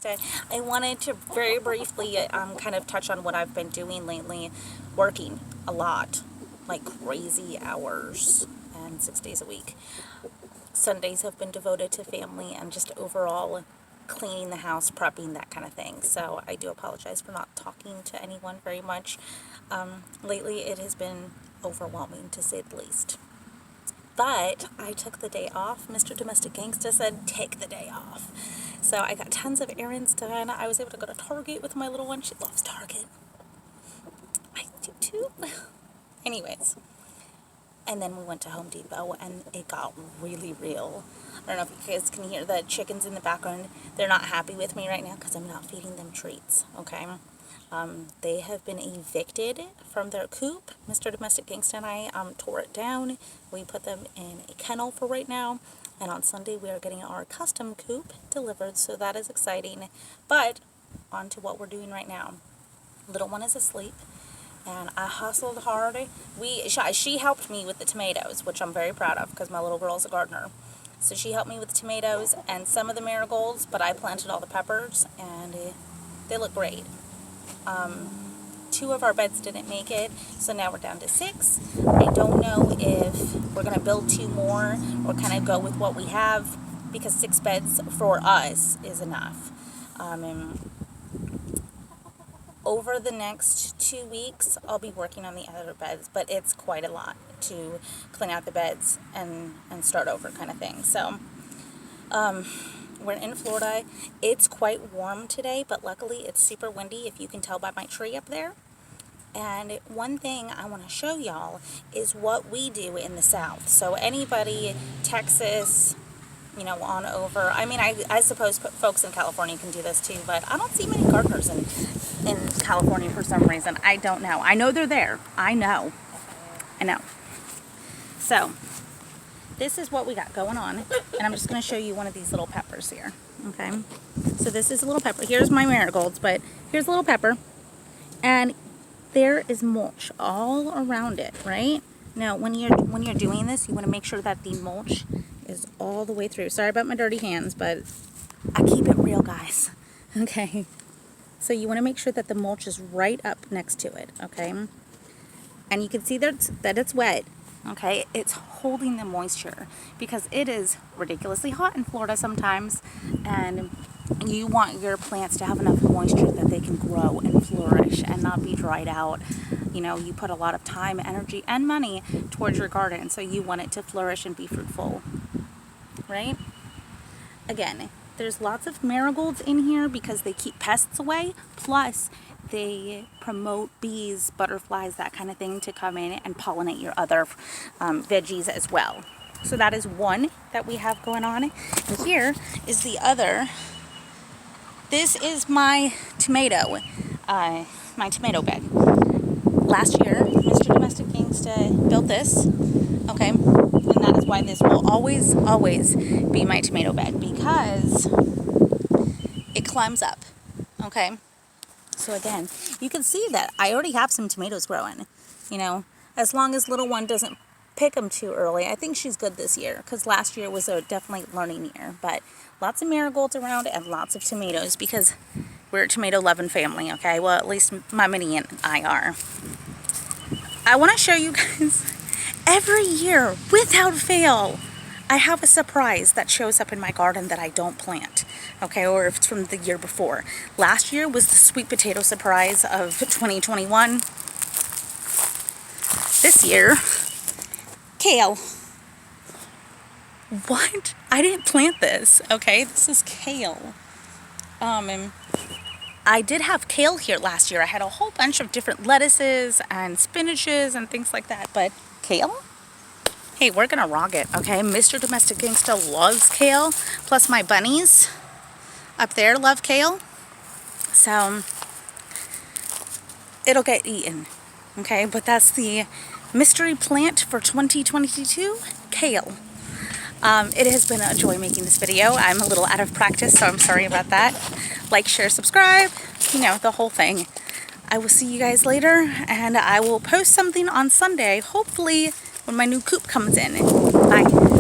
Gangsta. I wanted to very briefly kind of touch on what I've been doing lately. Working a lot, like crazy hours, and 6 days a week. Sundays have been devoted to family and just overall cleaning the house, prepping, that kind of thing. So I do apologize for not talking to anyone very much. Lately it has been overwhelming, to say the least. But I took the day off. Mr. Domestic Gangsta said, take the day off. So I got tons of errands done. I was able to go to Target with my little one. She loves Target. I do too. Anyways. And then we went to Home Depot, and it got really real. I don't know if you guys can hear the chickens in the background. They're not happy with me right now because I'm not feeding them treats, okay? They have been evicted from their coop. Mr. Domestic Gangsta and I tore it down. We put them in a kennel for right now. And on Sunday, we are getting our custom coop delivered, so that is exciting. But on to what we're doing right now. Little one is asleep. And I hustled hard. She helped me with the tomatoes, which I'm very proud of because my little girl's a gardener. So she helped me with the tomatoes and some of the marigolds, but I planted all the peppers, and they look great. 2 of our beds didn't make it, so now we're down to 6. I don't know if we're going to build 2 more or kind of go with what we have, because 6 beds for us is enough. And over the next 2 weeks, I'll be working on the other beds, but it's quite a lot to clean out the beds and start over kind of thing. So, we're in Florida. It's quite warm today, but luckily it's super windy, if you can tell by my tree up there. And one thing I want to show y'all is what we do in the South. So anybody, Texas, you know, on over. I mean, I suppose folks in California can do this too, but I don't see many gardeners in California for some reason. I don't know. I know they're there. I know. So, this is what we got going on, and I'm just going to show you one of these little peppers here, okay? So this is a little pepper. Here's my marigolds, but here's a little pepper, and there is mulch all around it, right? Now, when you're doing this, you want to make sure that the mulch is all the way through. Sorry about my dirty hands, but I keep it real, guys, okay? So you want to make sure that the mulch is right up next to it, okay? And you can see that it's wet. Okay, it's holding the moisture because it is ridiculously hot in Florida sometimes, and you want your plants to have enough moisture that they can grow and flourish and not be dried out. You know, you put a lot of time, energy, and money towards your garden, so you want it to flourish and be fruitful, right? Again, there's lots of marigolds in here because they keep pests away, plus they promote bees, butterflies, that kind of thing to come in and pollinate your other veggies as well. So that is one that we have going on. And here is the other. This is my tomato bed. Last year, Mr. Domestic Gangsta built this, okay? And that is why this will always, always be my tomato bed, because it climbs up, okay? So again, you can see that I already have some tomatoes growing, you know, as long as little one doesn't pick them too early. I think she's good this year because last year was a definitely learning year, but lots of marigolds around and lots of tomatoes because we're a tomato loving family, okay? Well, at least my Minnie and I are. I want to show you guys every year without fail, I have a surprise that shows up in my garden that I don't plant, okay, or if it's from the year before. Last year was the sweet potato surprise of 2021. This year, kale. What? I didn't plant this, okay? This is kale. And I did have kale here last year. I had a whole bunch of different lettuces and spinaches and things like that, but kale? Hey, we're gonna rock it, okay? Mr. Domestic Gangsta loves kale, plus my bunnies up there love kale. So, it'll get eaten, okay? But that's the mystery plant for 2022, kale. It has been a joy making this video. I'm a little out of practice, so I'm sorry about that. Like, share, subscribe, you know, the whole thing. I will see you guys later, and I will post something on Sunday, hopefully when my new coop comes in. Bye.